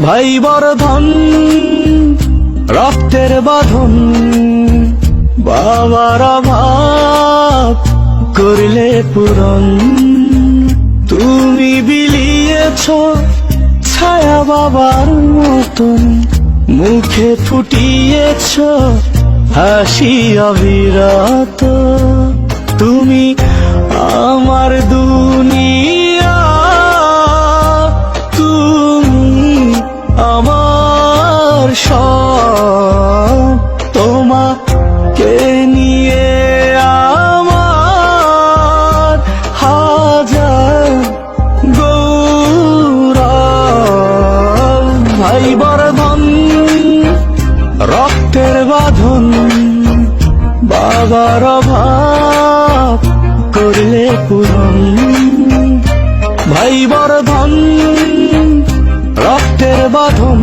ভাই বর্ধন রক্তের বাঁধন, বাবার অভাব করলে পূরণ। তুমি বিলিয়েছ ছায়া বাবার মতন, মুখে ফুটিয়েছ হাসি অবিরত। তুমি আমার দুনিয়া, তুমি আমার সব। তোমাকে নিয়ে আমার হাজার গৌরব। ভাই বর্ধন রক্তের বাঁধন, বাবার অভাব করলে পূরণ। ভাই বর্ধন রক্তের বাঁধন,